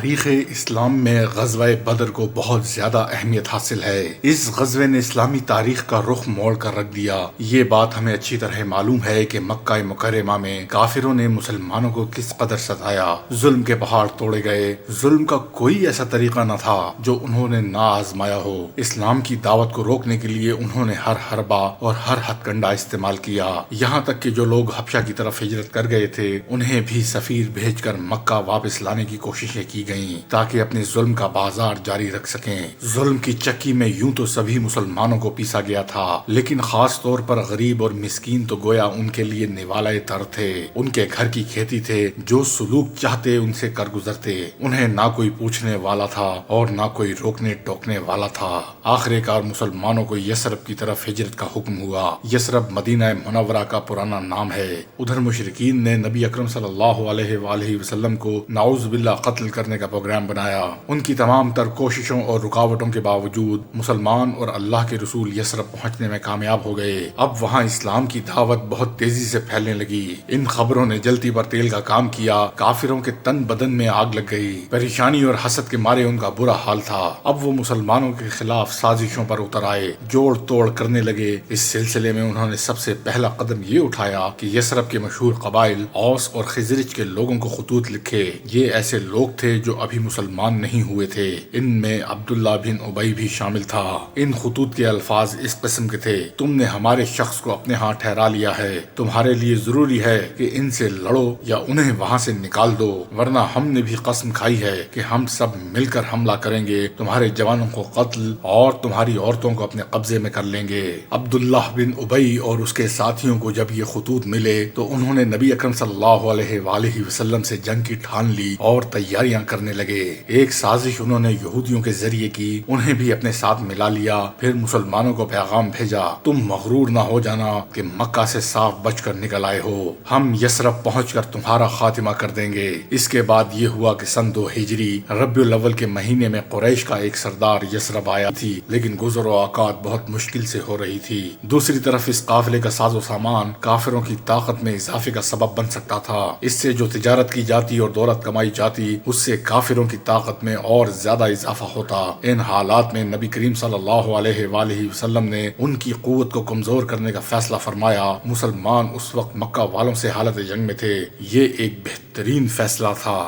تاریخ اسلام میں غزوہ بدر کو بہت زیادہ اہمیت حاصل ہے۔ اس غزوے نے اسلامی تاریخ کا رخ موڑ کر رکھ دیا۔ یہ بات ہمیں اچھی طرح معلوم ہے کہ مکہ مکرمہ میں کافروں نے مسلمانوں کو کس قدر ستایا، ظلم کے پہاڑ توڑے گئے۔ ظلم کا کوئی ایسا طریقہ نہ تھا جو انہوں نے نہ آزمایا ہو۔ اسلام کی دعوت کو روکنے کے لیے انہوں نے ہر حربہ اور ہر ہتھ کنڈا استعمال کیا، یہاں تک کہ جو لوگ حبشہ کی طرف ہجرت کر گئے تھے انہیں بھی سفیر بھیج کر مکہ واپس لانے کی کوششیں کی گئیں تاکہ اپنے ظلم کا بازار جاری رکھ سکیں۔ ظلم کی چکی میں یوں تو سبھی مسلمانوں کو پیسا گیا تھا، لیکن خاص طور پر غریب اور مسکین تو گویا ان کے لیے نوالۂ تر تھے۔ ان کے گھر کی کھیتی تھے، جو سلوک چاہتے ان سے کر گزرتے۔ انہیں نہ کوئی پوچھنے والا تھا اور نہ کوئی روکنے ٹوکنے والا تھا۔ آخر کار مسلمانوں کو یثرب کی طرف ہجرت کا حکم ہوا۔ یثرب مدینہ منورہ کا پرانا نام ہے۔ ادھر مشرکین نے نبی اکرم صلی اللہ علیہ وآلہ وسلم کو نعوذ باللہ قتل کرنے کا پروگرام بنایا۔ ان کی تمام تر کوششوں اور رکاوٹوں کے باوجود مسلمان اور اللہ کے رسول یثرب پہنچنے میں کامیاب ہو گئے۔ اب وہاں اسلام کی دعوت بہت تیزی سے پھیلنے لگی۔ ان خبروں نے جلتی پر تیل کا کام کیا۔ کافروں کے تن بدن میں آگ لگ گئی۔ پریشانی اور حسد کے مارے ان کا برا حال تھا۔ اب وہ مسلمانوں کے خلاف سازشوں پر اتر آئے، جوڑ توڑ کرنے لگے۔ اس سلسلے میں انہوں نے سب سے پہلا قدم یہ اٹھایا کہ یثرب کے مشہور قبائل اوس اور خزرج کے لوگوں کو خطوط لکھے۔ یہ ایسے لوگ تھے جو ابھی مسلمان نہیں ہوئے تھے۔ ان میں عبداللہ بن ابی بھی شامل تھا۔ ان خطوط کے الفاظ اس قسم کے تھے: تم نے ہمارے شخص کو اپنے ہاں ٹھہرا لیا ہے، تمہارے لیے ضروری ہے کہ ان سے لڑو یا انہیں وہاں سے نکال دو، ورنہ ہم نے بھی قسم کھائی ہے کہ ہم سب مل کر حملہ کریں گے، تمہارے جوانوں کو قتل اور تمہاری عورتوں کو اپنے قبضے میں کر لیں گے۔ عبداللہ بن ابی اور اس کے ساتھیوں کو جب یہ خطوط ملے تو انہوں نے نبی اکرم صلی اللہ علیہ وآلہ وسلم سے جنگ کی ٹھان لی اور تیاریاں کرنے لگے۔ ایک سازش انہوں نے یہودیوں کے ذریعے کی، انہیں بھی اپنے ساتھ ملا لیا۔ پھر مسلمانوں کو پیغام بھیجا: تم مغرور نہ ہو جانا کہ مکہ سے صاف بچ کر نکل آئے ہو، ہم یثرب پہنچ کر تمہارا خاتمہ کر دیں گے۔ اس کے بعد یہ ہوا کہ سن 2 ہجری ربیع الاول کے مہینے میں قریش کا ایک سردار یثرب آیا تھی، لیکن گزر و اوقات بہت مشکل سے ہو رہی تھی۔ دوسری طرف اس قافلے کا ساز و سامان کافروں کی طاقت میں اضافے کا سبب بن سکتا تھا۔ اس سے جو تجارت کی جاتی اور دولت کمائی جاتی، اس سے کافروں کی طاقت میں اور زیادہ اضافہ ہوتا۔ ان حالات میں نبی کریم صلی اللہ علیہ وآلہ وسلم نے ان کی قوت کو کمزور کرنے کا فیصلہ فرمایا۔ مسلمان اس وقت مکہ والوں سے حالت جنگ میں تھے۔ یہ ایک بہترین فیصلہ تھا۔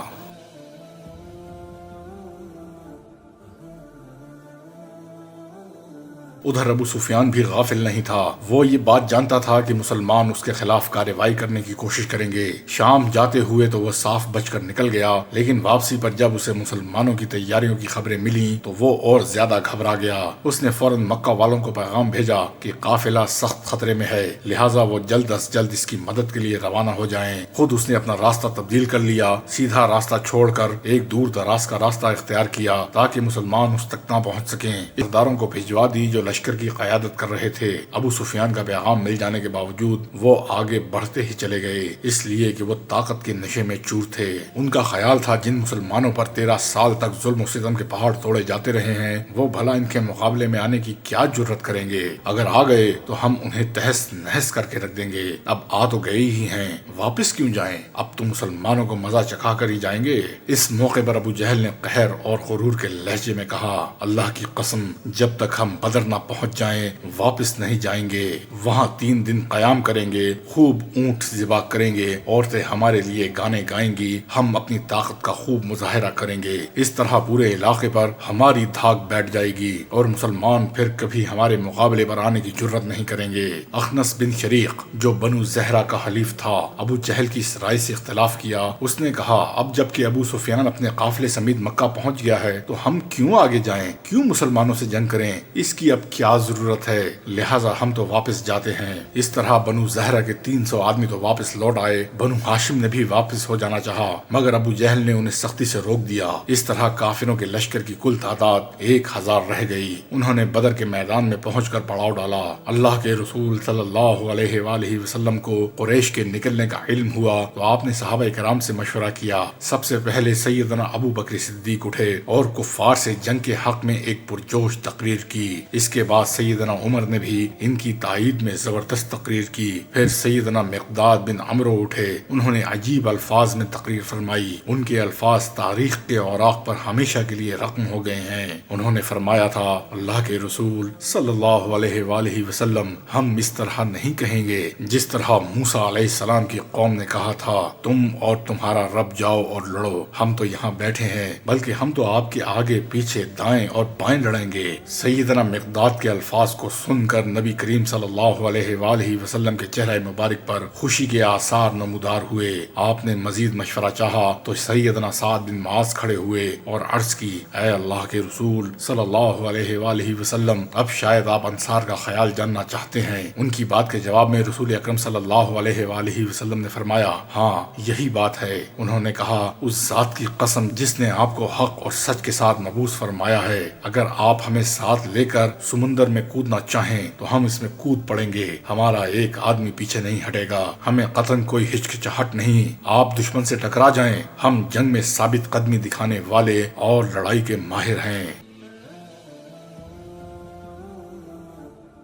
ادھر ابو سفیان بھی غافل نہیں تھا۔ وہ یہ بات جانتا تھا کہ مسلمان اس کے خلاف کارروائی کرنے کی کوشش کریں گے۔ شام جاتے ہوئے تو وہ صاف بچ کر نکل گیا، لیکن واپسی پر جب اسے مسلمانوں کی تیاریوں کی خبریں ملیں تو وہ اور زیادہ گھبرا گیا۔ اس نے فوراً مکہ والوں کو پیغام بھیجا کہ قافلہ سخت خطرے میں ہے، لہٰذا وہ جلد از جلد اس کی مدد کے لیے روانہ ہو جائیں۔ خود اس نے اپنا راستہ تبدیل کر لیا، سیدھا راستہ چھوڑ کر ایک دور دراز کا راستہ اختیار کیا تاکہ مسلمان اس تک نہ پہنچ سکیں۔ سرداروں کو بھجوا دی جو لشکر کی قیادت کر رہے تھے۔ ابو سفیان کا پیغام مل جانے کے باوجود وہ آگے بڑھتے ہی چلے گئے، اس لیے کہ وہ طاقت کے نشے میں چور تھے۔ ان کا خیال تھا جن مسلمانوں پر 13 سال تک ظلم و ستم کے پہاڑ توڑے جاتے رہے ہیں، وہ بھلا ان کے مقابلے میں آنے کی کیا جرت کریں گے۔ اگر آ گئے تو ہم انہیں تہس نہس کر کے رکھ دیں گے۔ اب آ تو گئے ہی ہیں، واپس کیوں جائیں؟ اب تو مسلمانوں کو مزہ چکھا کر ہی جائیں گے۔ اس موقع پر ابو جہل نے قہر اور غرور کے لہجے میں کہا: اللہ کی قسم، جب تک ہم بدر نہ پہنچ جائیں واپس نہیں جائیں گے۔ وہاں 3 دن قیام کریں گے، خوب اونٹ ذبح کریں گے، عورتیں ہمارے لیے گانے گائیں گی، ہم اپنی طاقت کا خوب مظاہرہ کریں گے۔ اس طرح پورے علاقے پر ہماری دھاک بیٹھ جائے گی اور مسلمان پھر کبھی ہمارے مقابلے پر آنے کی جرت نہیں کریں گے۔ اخنس بن شریق جو بنو زہرہ کا حلیف تھا، ابو جہل کی اس رائے سے اختلاف کیا۔ اس نے کہا: اب جب کہ ابو سفیان اپنے قافلے سمیت مکہ پہنچ گیا ہے تو ہم کیوں آگے جائیں، کیوں مسلمانوں سے جنگ کریں؟ اس کی اب کیا ضرورت ہے، لہٰذا ہم تو واپس جاتے ہیں۔ اس طرح بنو زہرہ کے 300 آدمی تو واپس لوٹ آئے۔ بنو ہاشم نے بھی واپس ہو جانا چاہا، مگر ابو جہل نے انہیں سختی سے روک دیا۔ اس طرح کافروں کے لشکر کی کل تعداد 1000 رہ گئی۔ انہوں نے بدر کے میدان میں پہنچ کر پڑاؤ ڈالا۔ اللہ کے رسول صلی اللہ علیہ وآلہ وسلم کو قریش کے نکلنے کا علم ہوا تو آپ نے صحابہ کرام سے مشورہ کیا۔ سب سے پہلے سیدنا ابو بکر صدیق اٹھے اور کفار سے جنگ کے حق میں ایک پرجوش تقریر کی۔ اس کے کے بعد سیدنا عمر نے بھی ان کی تائید میں زبردست تقریر کی۔ پھر سیدنا مقداد بن عمرو اٹھے، انہوں نے عجیب الفاظ میں تقریر فرمائی، ان کے الفاظ تاریخ کے اوراق پر ہمیشہ کے لیے رقم ہو گئے ہیں۔ انہوں نے فرمایا تھا، اللہ کے رسول صلی اللہ علیہ وآلہ وسلم، ہم اس طرح نہیں کہیں گے جس طرح موسیٰ علیہ السلام کی قوم نے کہا تھا، تم اور تمہارا رب جاؤ اور لڑو، ہم تو یہاں بیٹھے ہیں، بلکہ ہم تو آپ کے آگے پیچھے دائیں اور بائیں لڑیں گے۔ سیدنا مقداد کے الفاظ کو سن کر نبی کریم صلی اللہ علیہ وآلہ وسلم کے چہرہ مبارک پر خوشی کے آثار نمودار ہوئے۔ آپ نے مزید مشورہ چاہا تو سیدنا سعد بن معاذ کھڑے ہوئے اور عرض کی، اے اللہ کے رسول صلی اللہ علیہ وآلہ وسلم، اب شاید آپ انصار کا خیال جاننا چاہتے ہیں۔ ان کی بات کے جواب میں رسول اکرم صلی اللہ علیہ وآلہ وسلم نے فرمایا، ہاں یہی بات ہے۔ انہوں نے کہا، اس ذات کی قسم جس نے آپ کو حق اور سچ کے ساتھ مبعوث فرمایا ہے، اگر آپ ہمیں ساتھ لے کر سمندر میں کودنا چاہیں تو ہم اس میں کود پڑیں گے، ہمارا ایک آدمی پیچھے نہیں ہٹے گا، ہمیں قطعاً کوئی ہچکچاہٹ نہیں۔ آپ دشمن سے ٹکرا جائیں، ہم جنگ میں ثابت قدمی دکھانے والے اور لڑائی کے ماہر ہیں۔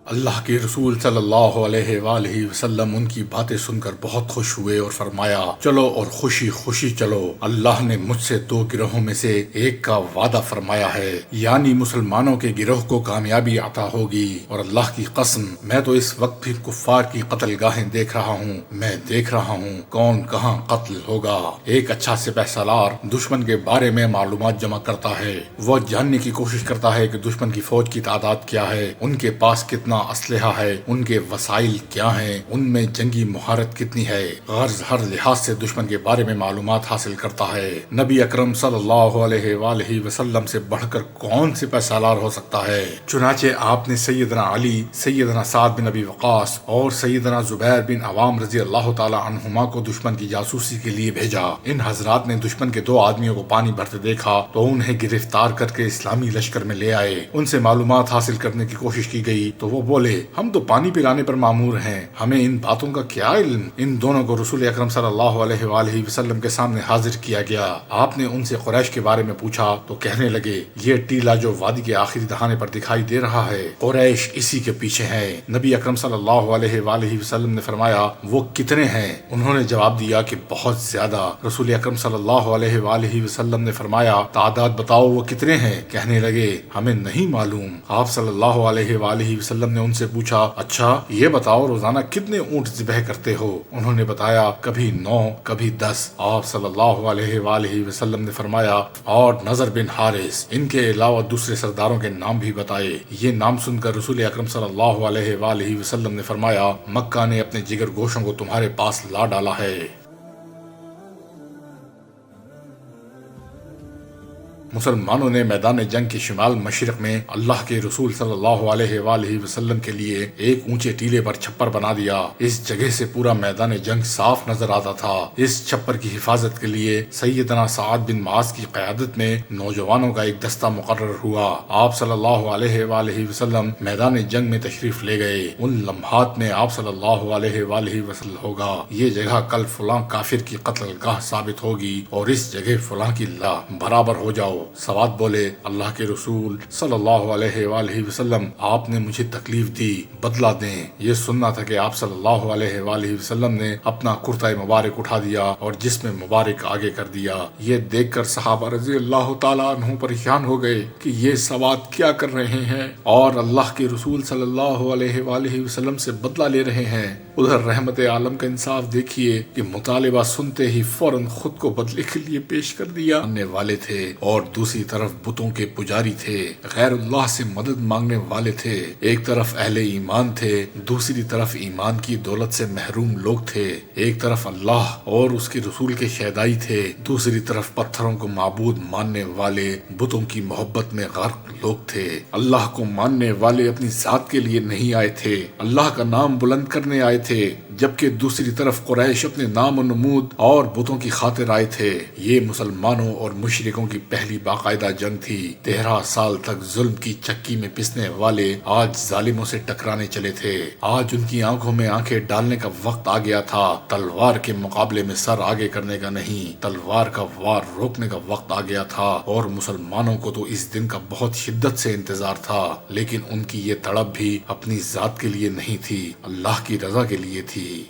اللہ کے رسول صلی اللہ علیہ وآلہ وسلم ان کی باتیں سن کر بہت خوش ہوئے اور فرمایا، چلو اور خوشی خوشی چلو، اللہ نے مجھ سے دو گروہوں میں سے ایک کا وعدہ فرمایا ہے، یعنی مسلمانوں کے گروہ کو کامیابی عطا ہوگی، اور اللہ کی قسم میں تو اس وقت بھی کفار کی قتل گاہیں دیکھ رہا ہوں، میں دیکھ رہا ہوں کون کہاں قتل ہوگا۔ ایک اچھا سپہ سالار دشمن کے بارے میں معلومات جمع کرتا ہے، وہ جاننے کی کوشش کرتا ہے کہ دشمن کی فوج کی تعداد کیا ہے، ان کے پاس کتنا اسلحہ ہے، ان کے وسائل کیا ہیں، ان میں جنگی مہارت کتنی ہے، غرض ہر لحاظ سے دشمن کے بارے میں معلومات حاصل کرتا ہے۔ نبی اکرم صلی اللہ علیہ وآلہ وسلم سے بڑھ کر کون سپہ سالار ہو سکتا ہے؟ چنانچہ آپ نے سیدنا علی، سیدنا سعد بن ابی وقاص اور سیدنا زبیر بن عوام رضی اللہ تعالی عنہما کو دشمن کی جاسوسی کے لیے بھیجا۔ ان حضرات نے دشمن کے دو آدمیوں کو پانی بھرتے دیکھا تو انہیں گرفتار کر کے اسلامی لشکر میں لے آئے۔ ان سے معلومات حاصل کرنے کی کوشش کی گئی تو وہ بولے، ہم تو پانی پلانے پر مامور ہیں، ہمیں ان باتوں کا کیا علم؟ ان دونوں کو رسول اکرم صلی اللہ علیہ وآلہ وسلم کے سامنے حاضر کیا گیا۔ آپ نے ان سے قریش کے بارے میں پوچھا تو کہنے لگے، یہ ٹیلا جو وادی کے آخری دہانے پر دکھائی دے رہا ہے، قریش اسی کے پیچھے ہیں۔ نبی اکرم صلی اللہ علیہ وآلہ وسلم نے فرمایا، وہ کتنے ہیں؟ انہوں نے جواب دیا کہ بہت زیادہ۔ رسول اکرم صلی اللہ علیہ وآلہ وسلم نے فرمایا، تعداد بتاؤ وہ کتنے ہیں؟ کہنے لگے، ہمیں نہیں معلوم۔ آپ صلی اللہ علیہ وآلہ وسلم نے ان سے پوچھا، اچھا یہ بتاؤ روزانہ کتنے اونٹ ذبح کرتے ہو؟ انہوں نے بتایا، کبھی 9 کبھی 10۔ آپ صلی اللہ علیہ وآلہ وسلم نے فرمایا، اور نضر بن حارث، ان کے علاوہ دوسرے سرداروں کے نام بھی بتائے۔ یہ نام سن کر رسول اکرم صلی اللہ علیہ وآلہ وسلم نے فرمایا، مکہ نے اپنے جگر گوشوں کو تمہارے پاس لا ڈالا ہے۔ مسلمانوں نے میدان جنگ کے شمال مشرق میں اللہ کے رسول صلی اللہ علیہ وآلہ وسلم کے لیے ایک اونچے ٹیلے پر چھپر بنا دیا۔ اس جگہ سے پورا میدان جنگ صاف نظر آتا تھا۔ اس چھپر کی حفاظت کے لیے سیدنا سعد بن معاذ کی قیادت میں نوجوانوں کا ایک دستہ مقرر ہوا۔ آپ صلی اللہ علیہ وآلہ وسلم میدان جنگ میں تشریف لے گئے۔ ان لمحات میں آپ صلی اللہ علیہ وآلہ وسلم ہوگا، یہ جگہ کل فلاں کافر کی قتل گاہ ثابت ہوگی اور اس جگہ فلاں کی لا برابر ہو جاؤ۔ سواد بولے، اللہ کے رسول صلی اللہ علیہ وآلہ وسلم، آپ نے مجھے تکلیف دی، بدلہ دیں۔ یہ سننا تھا کہ آپ صلی اللہ علیہ وآلہ وسلم نے اپنا کرتا مبارک اٹھا دیا اور جسم مبارک آگے کر دیا۔ یہ دیکھ کر صحابہ رضی اللہ تعالیٰ عنہ پریشان ہو گئے کہ یہ سواد کیا کر رہے ہیں اور اللہ کے رسول صلی اللہ علیہ وآلہ وسلم سے بدلہ لے رہے ہیں۔ ادھر رحمت عالم کا انصاف دیکھیے کہ مطالبہ سنتے ہی فوراً خود کو بدلے کے لیے پیش کر دیا کرنے والے تھے، اور دوسری طرف بتوں کے پجاری تھے، غیر اللہ سے مدد مانگنے والے تھے۔ ایک طرف اہل ایمان تھے، دوسری طرف ایمان کی دولت سے محروم لوگ تھے۔ ایک طرف اللہ اور اس کے رسول کے شیدائی تھے، دوسری طرف پتھروں کو معبود ماننے والے بتوں کی محبت میں غرق لوگ تھے۔ اللہ کو ماننے والے اپنی ذات کے لیے نہیں آئے تھے، اللہ کا نام بلند کرنے آئے تھے، جبکہ دوسری طرف قریش اپنے نام و نمود اور بتوں کی خاطر آئے تھے۔ یہ مسلمانوں اور مشرکوں کی پہلی باقاعدہ جنگ تھی۔ 13 سال تک ظلم کی چکی میں پسنے والے آج ظالموں سے ٹکرانے چلے تھے۔ آج ان کی آنکھوں میں آنکھیں ڈالنے کا وقت آ گیا تھا۔ تلوار کے مقابلے میں سر آگے کرنے کا نہیں، تلوار کا وار روکنے کا وقت آ گیا تھا۔ اور مسلمانوں کو تو اس دن کا بہت شدت سے انتظار تھا، لیکن ان کی یہ تڑپ بھی اپنی ذات کے لیے نہیں تھی، اللہ کی رضا کے لیے تھی۔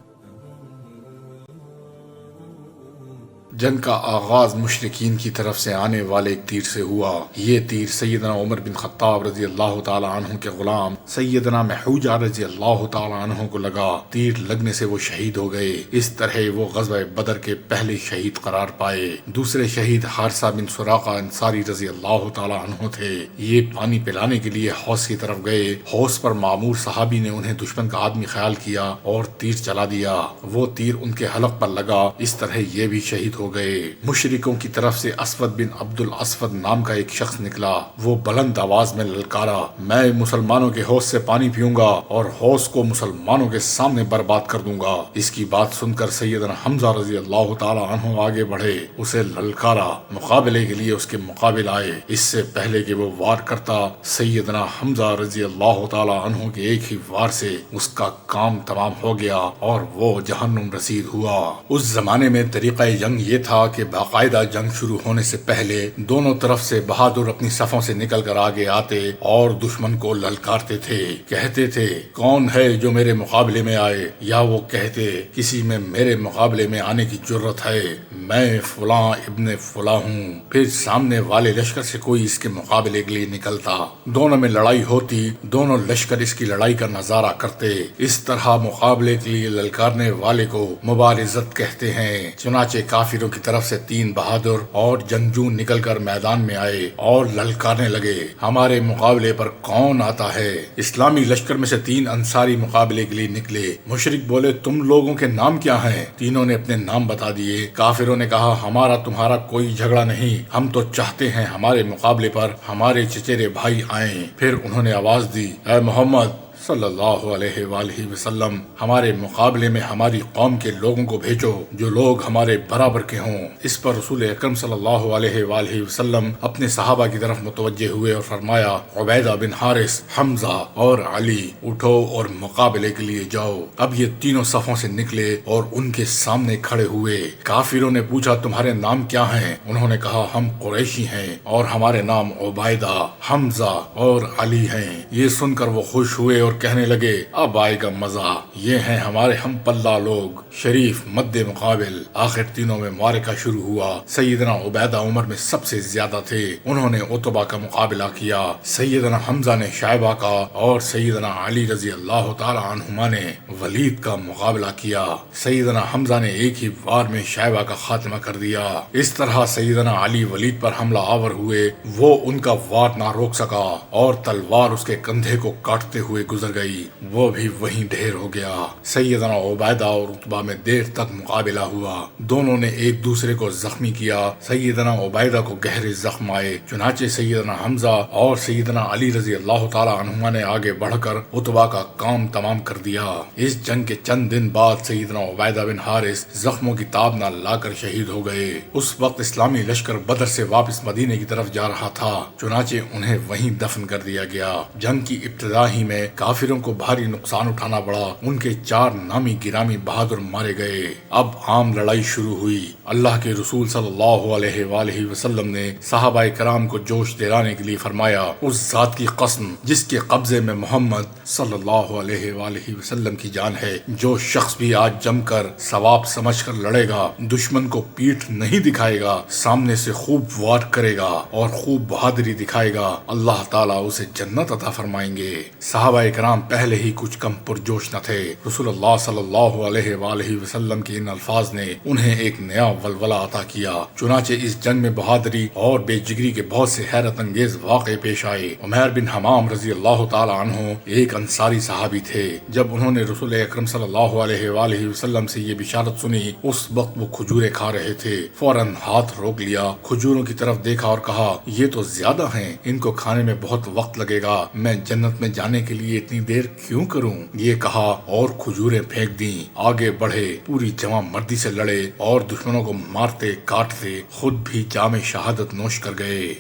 جنگ کا آغاز مشرکین کی طرف سے آنے والے ایک تیر سے ہوا۔ یہ تیر سیدنا عمر بن خطاب رضی اللہ تعالی عنہ کے غلام سیدنا محوجہ رضی اللہ تعالی عنہ کو لگا۔ تیر لگنے سے وہ شہید ہو گئے۔ اس طرح وہ غزوہ بدر کے پہلے شہید قرار پائے۔ دوسرے شہید حارثہ بن سراقہ انصاری رضی اللہ تعالی عنہ تھے۔ یہ پانی پلانے کے لیے حوض کی طرف گئے۔ حوض پر معمور صحابی نے انہیں دشمن کا آدمی خیال کیا اور تیر چلا دیا۔ وہ تیر ان کے حلق پر لگا، اس طرح یہ بھی شہید ہو گئے۔ مشرکوں کی طرف سے اسود بن عبد الاسود نام کا ایک شخص نکلا۔ وہ بلند آواز میں للکارا، میں مسلمانوں کے حوض سے پانی پیوں گا اور حوض کو مسلمانوں کے سامنے برباد کر دوں گا۔ اس کی بات سن کر سیدنا حمزہ رضی اللہ تعالی عنہ آگے بڑھے، اسے للکارا، مقابلے کے لیے اس کے مقابل آئے۔ اس سے پہلے کہ وہ وار کرتا، سیدنا حمزہ رضی اللہ تعالی عنہ کے ایک ہی وار سے اس کا کام تمام ہو گیا اور وہ جہنم رسید ہوا۔ اس زمانے میں طریقہ جنگ یہ تھا کہ باقاعدہ جنگ شروع ہونے سے پہلے دونوں طرف سے بہادر اپنی صفوں سے نکل کر آگے آتے اور دشمن کو للکارتے تھے۔ کہتے تھے، کون ہے جو میرے مقابلے میں آئے؟ یا وہ کہتے، کسی میں میرے مقابلے میں آنے کی جرت ہے، میں فلاں ابن فلاں ہوں۔ پھر سامنے والے لشکر سے کوئی اس کے مقابلے کے لیے نکلتا، دونوں میں لڑائی ہوتی، دونوں لشکر اس کی لڑائی کا نظارہ کرتے۔ اس طرح مقابلے کے لیے للکارنے والے کو مبارزت کہتے ہیں۔ چنانچہ کافروں کی طرف سے 3 بہادر اور جنگجو نکل کر میدان میں آئے اور للکارنے لگے، ہمارے مقابلے پر کون آتا ہے؟ اسلامی لشکر میں سے 3 انصاری مقابلے کے لیے نکلے۔ مشرک بولے، تم لوگوں کے نام کیا ہیں؟ تینوں نے اپنے نام بتا دیے۔ کافروں نے کہا، ہمارا تمہارا کوئی جھگڑا نہیں، ہم تو چاہتے ہیں ہمارے مقابلے پر ہمارے چچیرے بھائی آئیں۔ پھر انہوں نے آواز دی، اے محمد صلی اللہ علیہ وآلہ وسلم، ہمارے مقابلے میں ہماری قوم کے لوگوں کو بھیجو جو لوگ ہمارے برابر کے ہوں۔ اس پر رسول اکرم صلی اللہ علیہ وآلہ وسلم اپنے صحابہ کی طرف متوجہ ہوئے اور فرمایا، عبیدہ بن حارث، حمزہ اور علی، اٹھو اور مقابلے کے لیے جاؤ۔ اب یہ تینوں صفوں سے نکلے اور ان کے سامنے کھڑے ہوئے۔ کافروں نے پوچھا، تمہارے نام کیا ہیں؟ انہوں نے کہا، ہم قریشی ہیں اور ہمارے نام عبیدہ، حمزہ اور علی ہیں۔ یہ سن کر وہ خوش ہوئے اور کہنے لگے، اب آئے گا مزہ، یہ ہیں ہمارے ہم پلہ لوگ، شریف مد مقابل۔ آخر تینوں میں معرکہ شروع ہوا۔ سیدنا عبیدہ عمر میں سب سے زیادہ تھے، انہوں نے عتبہ کا مقابلہ کیا۔ سیدنا حمزہ نے شیبہ کا اور سیدنا علی رضی اللہ تعالی عنہما نے ولید کا مقابلہ کیا۔ سیدنا حمزہ نے ایک ہی وار میں شیبہ کا خاتمہ کر دیا۔ اس طرح سیدنا علی ولید پر حملہ آور ہوئے، وہ ان کا وار نہ روک سکا اور تلوار اس کے کندھے کو کاٹتے ہوئے گزر گئی، وہ بھی وہیں ڈھیر ہو گیا۔ سیدنا عبیدہ اور عتبہ میں دیر تک مقابلہ ہوا، دونوں نے ایک دوسرے کو زخمی کیا۔ سیدنا عبیدہ کو گہرے زخم آئے، چنانچہ سیدنا حمزہ اور سیدنا علی رضی اللہ تعالی عنہما نے آگے بڑھ کر عتبہ کا کام تمام کر دیا۔ اس جنگ کے چند دن بعد سیدنا عبیدہ بن حارث زخموں کی تاب نہ لا کر شہید ہو گئے۔ اس وقت اسلامی لشکر بدر سے واپس مدینے کی طرف جا رہا تھا، چنانچہ انہیں وہیں دفن کر دیا گیا۔ جنگ کی ابتدا ہی میں کافروں کو بھاری نقصان اٹھانا پڑا، ان کے 4 نامی گرامی بہادر مارے گئے۔ اب عام لڑائی شروع ہوئی۔ اللہ کے رسول صلی اللہ علیہ وآلہ وسلم نے صحابہ کرام کو جوش دلانے کے لیے فرمایا، اس ذات کی قسم جس کے قبضے میں محمد صلی اللہ علیہ وآلہ وسلم کی جان ہے، جو شخص بھی آج جم کر ثواب سمجھ کر لڑے گا، دشمن کو پیٹھ نہیں دکھائے گا، سامنے سے خوب وار کرے گا اور خوب بہادری دکھائے گا، اللہ تعالیٰ اسے جنت عطا فرمائیں گے۔ صحابہ کرام پہلے ہی کچھ کم پرجوش نہ تھے۔ رسول اللہ صلی اللہ علیہ وآلہ وسلم کے ان الفاظ نے انہیں ایک نیا ولولہ عطا کیا۔ چنانچہ اس جنگ میں بہادری اور بے جگری کے بہت سے حیرت انگیز واقعے پیش آئے۔ عمیر بن حمام رضی اللہ تعالی عنہ ایک انصاری صحابی تھے۔ جب انہوں نے رسول اکرم صلی اللہ علیہ وآلہ وسلم سے یہ بشارت سنی، اس وقت وہ کھجوریں کھا رہے تھے، فوراً ہاتھ روک لیا، کھجوروں کی طرف دیکھا اور کہا، یہ تو زیادہ ہیں، ان کو کھانے میں بہت وقت لگے گا، میں جنت میں جانے کے لیے اتنی دیر کیوں کروں؟ یہ کہا اور کھجوریں پھینک دیں، آگے بڑھے، پوری جمع مردی سے لڑے اور دشمنوں کو مارتے کاٹتے خود بھی جام شہادت نوش کر گئے۔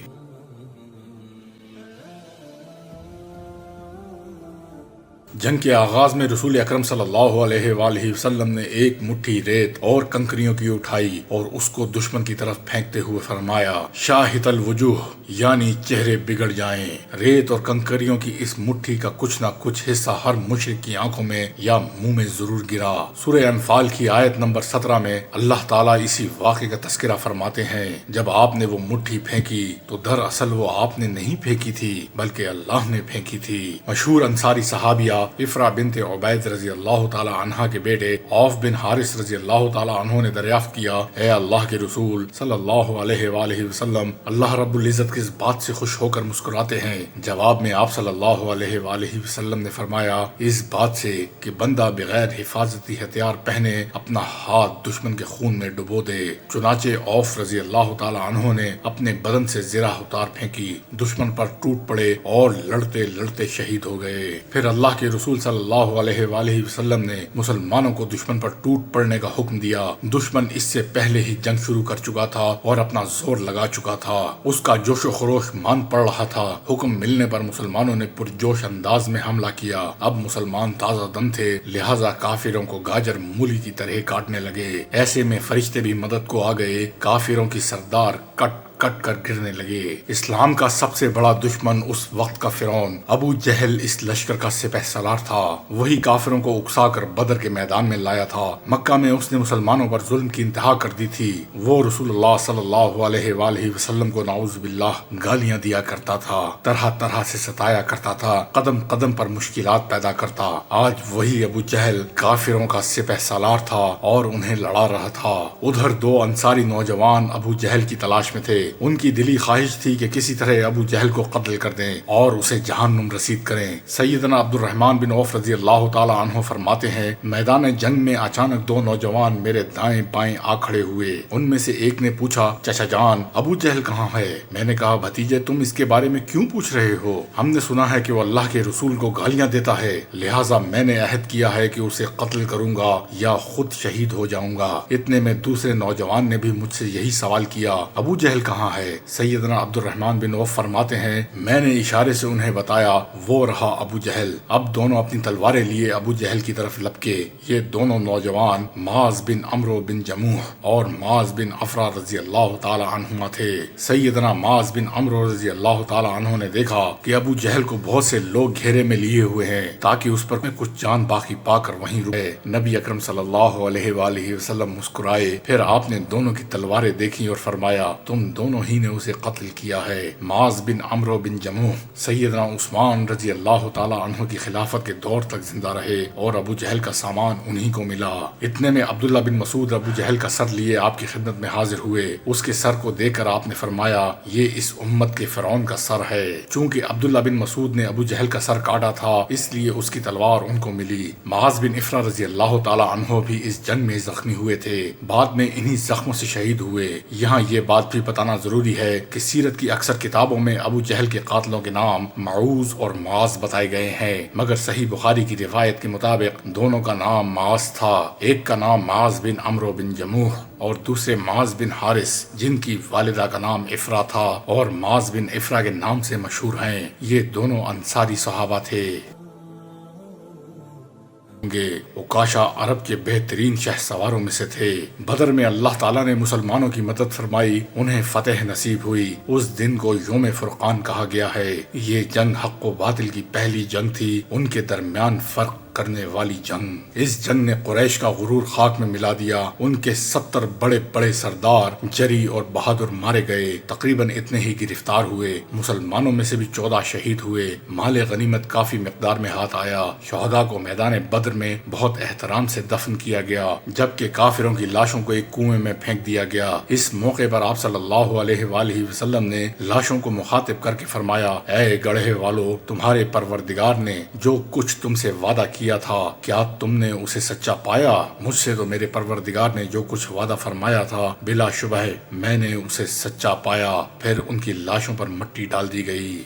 جنگ کے آغاز میں رسول اکرم صلی اللہ علیہ وآلہ وسلم نے ایک مٹھی ریت اور کنکریوں کی اٹھائی اور اس کو دشمن کی طرف پھینکتے ہوئے فرمایا، شاہت الوجوہ، یعنی چہرے بگڑ جائیں۔ ریت اور کنکریوں کی اس مٹھی کا کچھ نہ کچھ حصہ ہر مشرک کی آنکھوں میں یا منہ میں ضرور گرا۔ سورہ انفال کی آیت نمبر 17 میں اللہ تعالیٰ اسی واقعے کا تذکرہ فرماتے ہیں، جب آپ نے وہ مٹھی پھینکی تو دراصل وہ آپ نے نہیں پھینکی تھی بلکہ اللہ نے پھینکی تھی۔ مشہور انصاری صحابیہ افرا بنت عبید رضی اللہ تعالی عنہا کے بیٹے عوف بن حارث رضی اللہ تعالی عنہ نے دریافت کیا، اے اللہ کے رسول صلی اللہ علیہ وآلہ وسلم، اللہ رب العزت کس بات سے خوش ہو کر مسکراتے ہیں؟ جواب میں آپ صلی اللہ علیہ وآلہ وسلم نے فرمایا، اس بات سے کہ بندہ بغیر حفاظتی ہتھیار پہنے اپنا ہاتھ دشمن کے خون میں ڈبو دے۔ چنانچہ عوف رضی اللہ تعالی عنہ نے اپنے بدن سے زرہ اتار پھینکی، دشمن پر ٹوٹ پڑے اور لڑتے لڑتے شہید ہو گئے۔ پھر اللہ کے رسول صلی اللہ علیہ وآلہ وسلم نے مسلمانوں کو دشمن پر ٹوٹ پڑنے کا حکم دیا۔ دشمن اس سے پہلے ہی جنگ شروع کر چکا تھا اور اپنا زور لگا چکا تھا، اس کا جوش و خروش مان پڑ رہا تھا۔ حکم ملنے پر مسلمانوں نے پرجوش انداز میں حملہ کیا۔ اب مسلمان تازہ دم تھے، لہٰذا کافروں کو گاجر مولی کی طرح کاٹنے لگے۔ ایسے میں فرشتے بھی مدد کو آ گئے، کافروں کی سردار کٹ کٹ کر گرنے لگے۔ اسلام کا سب سے بڑا دشمن اس وقت کا فرعون ابو جہل اس لشکر کا سپہ سالار تھا، وہی کافروں کو اکسا کر بدر کے میدان میں لایا تھا۔ مکہ میں اس نے مسلمانوں پر ظلم کی انتہا کر دی تھی۔ وہ رسول اللہ صلی اللہ علیہ وآلہ وسلم کو نعوذ باللہ گالیاں دیا کرتا تھا، طرح طرح سے ستایا کرتا تھا، قدم قدم پر مشکلات پیدا کرتا۔ آج وہی ابو جہل کافروں کا سپہ سالار تھا اور انہیں لڑا رہا تھا۔ ادھر دو انصاری نوجوان ابو جہل کی تلاش میں تھے۔ ان کی دلی خواہش تھی کہ کسی طرح ابو جہل کو قتل کر دیں اور اسے جہنم رسید کریں۔ سیدنا عبد الرحمن بن عوف رضی اللہ تعالی عنہ فرماتے ہیں، میدان جنگ میں اچانک دو نوجوان میرے دائیں بائیں آ کھڑے ہوئے۔ ان میں سے ایک نے پوچھا، چچا جان، ابو جہل کہاں ہے؟ میں نے کہا، بھتیجے تم اس کے بارے میں کیوں پوچھ رہے ہو؟ ہم نے سنا ہے کہ وہ اللہ کے رسول کو گالیاں دیتا ہے، لہٰذا میں نے عہد کیا ہے کہ اسے قتل کروں گا یا خود شہید ہو جاؤں گا۔ اتنے میں دوسرے نوجوان نے بھی مجھ سے یہی سوال کیا، ابو جہل کہاں ہے؟ سیدنا عبد الرحمن بن عوف فرماتے ہیں، میں نے اشارے سے انہیں بتایا، وہ رہا ابو جہل۔ اب دونوں اپنی تلواریں لیے ابو جہل کی طرف لپکے۔ یہ دونوں نوجوان معاذ بن عمرو بن جموح اور معاذ بن افرا رضی اللہ تعالی عنہما تھے۔ سیدنا معاذ بن عمرو رضی اللہ تعالی عنہ نے دیکھا کہ ابو جہل کو بہت سے لوگ گھیرے میں لیے ہوئے ہیں تاکہ اس پر کچھ جان باقی پا کر وہیں رکے۔ نبی اکرم صلی اللہ علیہ وآلہ وسلم مسکرائے، پھر آپ نے دونوں کی تلواریں دیکھی اور فرمایا، تم دونوں ہی نے اسے قتل کیا ہے۔ معاذ بن عمرو بن جموح سیدنا عثمان رضی اللہ تعالی عنہ کی خلافت کے دور تک زندہ رہے اور ابو جہل کا سامان انہی کو ملا۔ اتنے میں عبداللہ بن مسعود ابو جہل کا سر لیے آپ کی خدمت میں حاضر ہوئے۔ اس کے سر کو دیکھ کر آپ نے فرمایا، یہ اس امت کے فرعون کا سر ہے۔ چونکہ عبداللہ بن مسعود نے ابو جہل کا سر کاٹا تھا، اس لیے اس کی تلوار ان کو ملی۔ معاذ بن افرا رضی اللہ تعالی عنہ بھی اس جنگ میں زخمی ہوئے تھے، بعد میں انہی زخموں سے شہید ہوئے۔ یہاں یہ بات بھی بتانا ضروری ہے کہ سیرت کی اکثر کتابوں میں ابو جہل کے قاتلوں کے نام معوذ اور معاذ بتائے گئے ہیں، مگر صحیح بخاری کی روایت کے مطابق دونوں کا نام معاذ تھا۔ ایک کا نام معاذ بن عمرو بن جموح اور دوسرے معاذ بن حارث، جن کی والدہ کا نام افرا تھا اور معاذ بن افرا کے نام سے مشہور ہیں۔ یہ دونوں انصاری صحابہ تھے۔ اوکاشا عرب کے بہترین شہ سواروں میں سے تھے۔ بدر میں اللہ تعالیٰ نے مسلمانوں کی مدد فرمائی، انہیں فتح نصیب ہوئی۔ اس دن کو یوم فرقان کہا گیا ہے۔ یہ جنگ حق و باطل کی پہلی جنگ تھی، ان کے درمیان فرق کرنے والی جنگ۔ اس جنگ نے قریش کا غرور خاک میں ملا دیا۔ ان کے 70 بڑے بڑے سردار جری اور بہادر مارے گئے، تقریباً اتنے ہی گرفتار ہوئے۔ مسلمانوں میں سے بھی 14 شہید ہوئے۔ مال غنیمت کافی مقدار میں ہاتھ آیا۔ شہداء کو میدان بدر میں بہت احترام سے دفن کیا گیا، جبکہ کافروں کی لاشوں کو ایک کنویں میں پھینک دیا گیا۔ اس موقع پر آپ صلی اللہ علیہ وآلہ وسلم نے لاشوں کو مخاطب کر کے فرمایا، اے گڑھے والو، تمہارے پروردگار نے جو کچھ تم سے وعدہ کیا تھا، کیا تم نے اسے سچا پایا؟ مجھ سے تو میرے پروردگار نے جو کچھ وعدہ فرمایا تھا، بلا شبہ میں نے اسے سچا پایا۔ پھر ان کی لاشوں پر مٹی ڈال دی گئی۔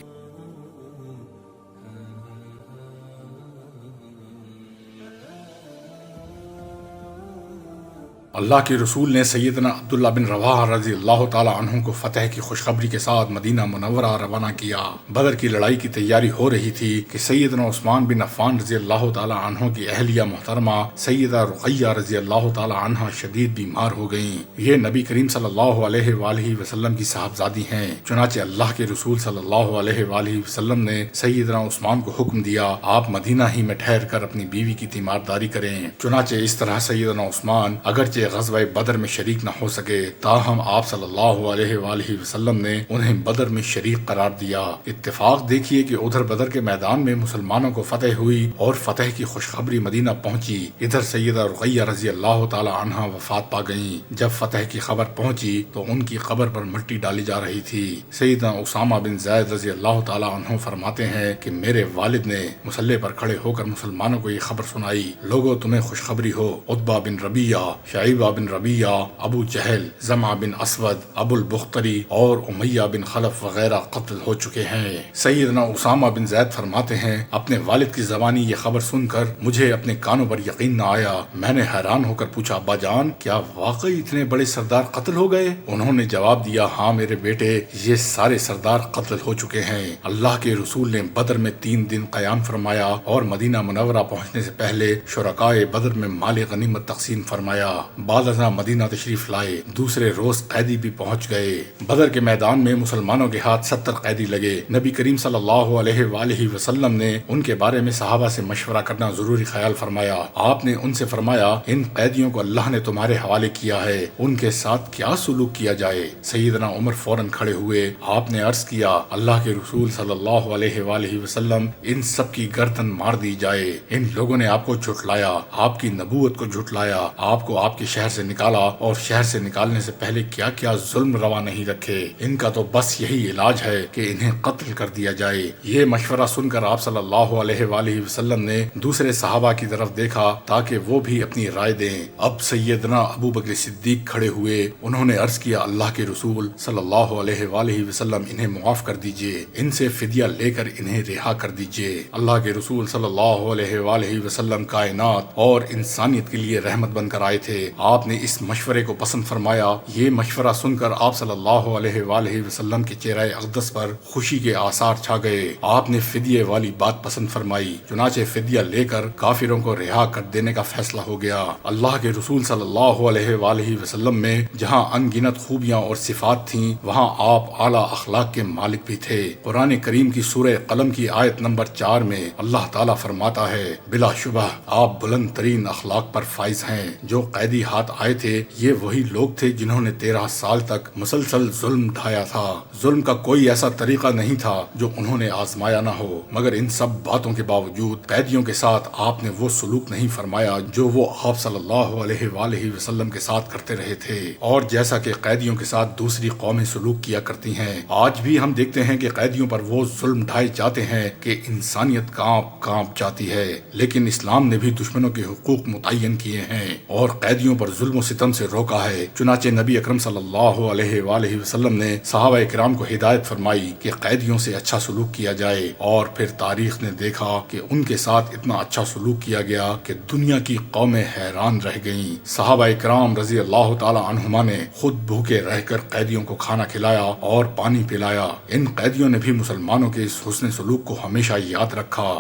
اللہ کے رسول نے سیدنا عبداللہ بن رواحہ رضی اللہ تعالی عنہ کو فتح کی خوشخبری کے ساتھ مدینہ منورہ روانہ کیا۔ بدر کی لڑائی کی تیاری ہو رہی تھی کہ سیدنا عثمان بن عفان رضی اللہ تعالی عنہ کی اہلیہ محترمہ سیدہ رقیہ رضی اللہ تعالی عنہ شدید بیمار ہو گئیں۔ یہ نبی کریم صلی اللہ علیہ وآلہ وسلم کی صاحبزادی ہیں۔ چنانچہ اللہ کے رسول صلی اللہ علیہ وآلہ وسلم نے سیدنا عثمان کو حکم دیا آپ مدینہ ہی میں ٹھہر کر اپنی بیوی کی تیمارداری کریں۔ چنانچہ اس طرح سیدنا عثمان اگرچہ غزوہ بدر میں شریک نہ ہو سکے تاہم آپ صلی اللہ علیہ وآلہ وسلم نے انہیں بدر میں شریک قرار دیا۔ اتفاق دیکھیے کہ ادھر بدر کے میدان میں مسلمانوں کو فتح ہوئی اور فتح کی خوشخبری مدینہ پہنچی، ادھر سیدہ رقیہ رضی اللہ تعالی عنہا وفات پا گئیں۔ جب فتح کی خبر پہنچی تو ان کی قبر پر مٹی ڈالی جا رہی تھی۔ سیدنا اسامہ بن زید رضی اللہ تعالی عنہ فرماتے ہیں کہ میرے والد نے مصلی پر کھڑے ہو کر مسلمانوں کو یہ خبر سنائی، لوگوں تمہیں خوشخبری ہو، عتبہ بن ربیعہ، شعیبہ بن ربیعہ، ابو جہل، زمعہ بن اسود، ابو البختری اور امیہ بن خلف وغیرہ قتل ہو چکے ہیں۔ سیدنا اسامہ بن زید فرماتے ہیں اپنے والد کی زبانی یہ خبر سن کر مجھے اپنے کانوں پر یقین نہ آیا۔ میں نے حیران ہو کر پوچھا ابا جان کیا واقعی اتنے بڑے سردار قتل ہو گئے؟ انہوں نے جواب دیا ہاں میرے بیٹے، یہ سارے سردار قتل ہو چکے ہیں۔ اللہ کے رسول نے بدر میں 3 دن قیام فرمایا اور مدینہ منورہ پہنچنے سے پہلے شرکائے بدر میں مال غنیمت تقسیم فرمایا۔ بعد ازاں مدینہ تشریف لائے، دوسرے روز قیدی بھی پہنچ گئے۔ بدر کے میدان میں مسلمانوں کے ہاتھ 70 قیدی لگے۔ نبی کریم صلی اللہ علیہ وآلہ وسلم نے ان کے بارے میں صحابہ سے مشورہ کرنا ضروری خیال فرمایا۔ آپ نے ان سے فرمایا ان قیدیوں کو اللہ نے تمہارے حوالے کیا ہے، ان کے ساتھ کیا سلوک کیا جائے؟ سیدنا عمر فوراً کھڑے ہوئے، آپ نے عرض کیا اللہ کے رسول صلی اللہ علیہ وآلہ وسلم ان سب کی گردن مار دی جائے۔ ان لوگوں نے آپ کو جھٹلایا، آپ کی نبوت کو جھٹلایا، آپ کو آپ کے شہر سے نکالا اور شہر سے نکالنے سے پہلے کیا کیا ظلم روا نہیں رکھے، ان کا تو بس یہی علاج ہے کہ انہیں قتل کر دیا جائے۔ یہ مشورہ سن کر آپ صلی اللہ علیہ وآلہ وسلم نے دوسرے صحابہ کی طرف دیکھا تاکہ وہ بھی اپنی رائے دیں۔ اب سیدنا ابو بکر صدیق کھڑے ہوئے، انہوں نے عرض کیا اللہ کے رسول صلی اللہ علیہ وآلہ وسلم انہیں معاف کر دیجئے، ان سے فدیہ لے کر انہیں رہا کر دیجئے۔ اللہ کے رسول صلی اللہ علیہ وآلہ وسلم کائنات اور انسانیت کے لیے رحمت بن کر آئے تھے۔ آپ نے اس مشورے کو پسند فرمایا۔ یہ مشورہ سن کر آپ صلی اللہ علیہ وآلہ وسلم کے چہرہ اقدس پر خوشی کے آثار چھا گئے۔ آپ نے فدیے والی بات پسند فرمائی، چنانچہ فدیہ لے کر کافروں کو رہا کر دینے کا فیصلہ ہو گیا۔ اللہ کے رسول صلی اللہ علیہ وآلہ وسلم میں جہاں ان گنت خوبیاں اور صفات تھیں وہاں آپ اعلیٰ اخلاق کے مالک بھی تھے۔ قرآن کریم کی سورہ قلم کی آیت نمبر 4 میں اللہ تعالیٰ فرماتا ہے بلا شبہ آپ بلند ترین اخلاق پر فائز ہیں۔ جو قیدی ہاتھ آئے تھے یہ وہی لوگ تھے جنہوں نے 13 سال تک مسلسل ظلم ڈھایا تھا۔ ظلم کا کوئی ایسا طریقہ نہیں تھا جو انہوں نے آزمایا نہ ہو، مگر ان سب باتوں کے باوجود قیدیوں کے ساتھ آپ نے وہ سلوک نہیں فرمایا جو وہ آپ صلی اللہ علیہ وآلہ وسلم کے ساتھ کرتے رہے تھے، اور جیسا کہ قیدیوں کے ساتھ دوسری قومیں سلوک کیا کرتی ہیں۔ آج بھی ہم دیکھتے ہیں کہ قیدیوں پر وہ ظلم ڈھائے جاتے ہیں کہ انسانیت کانپ جاتی ہے، لیکن اسلام نے بھی دشمنوں کے حقوق متعین کیے ہیں اور قیدیوں پر ظلم و ستم سے روکا ہے۔ چنانچہ نبی اکرم صلی اللہ علیہ وآلہ وسلم نے صحابہ کرام کو ہدایت فرمائی کہ قیدیوں سے اچھا سلوک کیا جائے، اور پھر تاریخ نے دیکھا کہ ان کے ساتھ اتنا اچھا سلوک کیا گیا کہ دنیا کی قومیں حیران رہ گئیں۔ صحابہ کرام رضی اللہ تعالی عنہما نے خود بھوکے رہ کر قیدیوں کو کھانا کھلایا اور پانی پلایا۔ ان قیدیوں نے بھی مسلمانوں کے اس حسن سلوک کو ہمیشہ یاد رکھا۔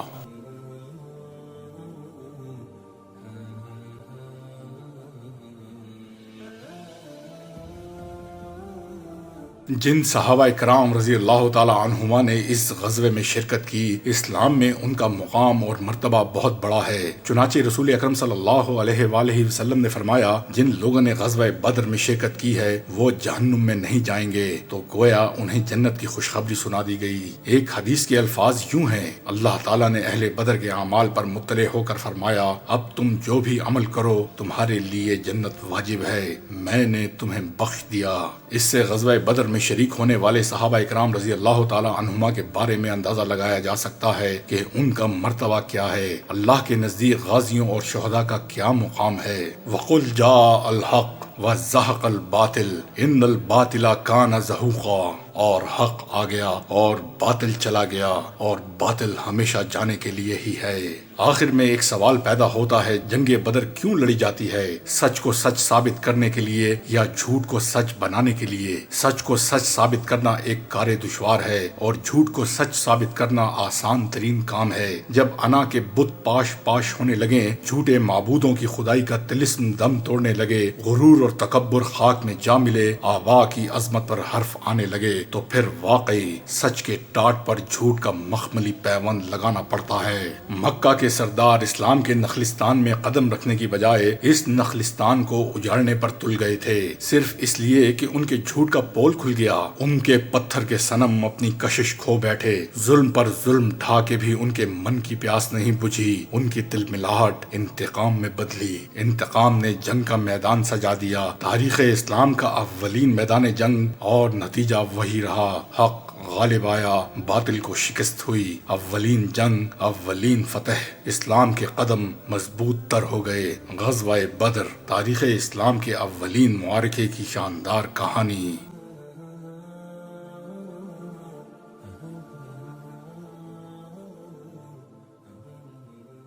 جن صحابہ کرام رضی اللہ تعالی عنہما نے اس غزوے میں شرکت کی، اسلام میں ان کا مقام اور مرتبہ بہت بڑا ہے۔ چنانچہ رسول اکرم صلی اللہ علیہ وآلہ وسلم نے فرمایا جن لوگوں نے غزوہ بدر میں شرکت کی ہے وہ جہنم میں نہیں جائیں گے، تو گویا انہیں جنت کی خوشخبری سنا دی گئی۔ ایک حدیث کے الفاظ یوں ہیں، اللہ تعالیٰ نے اہل بدر کے اعمال پر مطلع ہو کر فرمایا اب تم جو بھی عمل کرو تمہارے لیے جنت واجب ہے، میں نے تمہیں بخش دیا۔ اس سے غزوہ بدر میں شریک ہونے والے صحابہ اکرام رضی اللہ تعالی عنہما کے بارے میں اندازہ لگایا جا سکتا ہے کہ ان کا مرتبہ کیا ہے، اللہ کے نزدیک غازیوں اور شہداء کا کیا مقام ہے۔ وَقُلْ جَاءَ الْحَقُّ وزہق الباطل ان الباطل کان زہوقا، اور حق آ گیا اور باطل چلا گیا اور باطل ہمیشہ جانے کے لیے ہی ہے۔ آخر میں ایک سوال پیدا ہوتا ہے، جنگ بدر کیوں لڑی جاتی ہے؟ سچ کو سچ ثابت کرنے کے لیے یا جھوٹ کو سچ بنانے کے لیے؟ سچ کو سچ ثابت کرنا ایک کار دشوار ہے اور جھوٹ کو سچ ثابت کرنا آسان ترین کام ہے۔ جب انا کے بت پاش پاش ہونے لگے، جھوٹے معبودوں کی خدائی کا طلسم دم توڑنے لگے، غرور اور تکبر خاک میں جا ملے، آبا کی عظمت پر حرف آنے لگے، تو پھر واقعی سچ کے ٹاٹ پر جھوٹ کا مخملی پیوند لگانا پڑتا ہے۔ مکہ کے سردار اسلام کے نخلستان میں قدم رکھنے کی بجائے اس نخلستان کو اجاڑنے پر تل گئے تھے، صرف اس لیے کہ ان کے جھوٹ کا پول کھل گیا۔ ان کے پتھر کے صنم اپنی کشش کھو بیٹھے، ظلم پر ظلم ڈھا کے بھی ان کے من کی پیاس نہیں بجھی، ان کی تلملاہٹ انتقام میں بدلی۔ انتقام نے جنگ کا میدان سجا دیا، تاریخ اسلام کا اولین میدان جنگ، اور نتیجہ وہی رہا، حق غالب آیا، باطل کو شکست ہوئی۔ اولین جنگ، اولین فتح، اسلام کے قدم مضبوط تر ہو گئے۔ غزوہ بدر، تاریخ اسلام کے اولین معرکے کی شاندار کہانی۔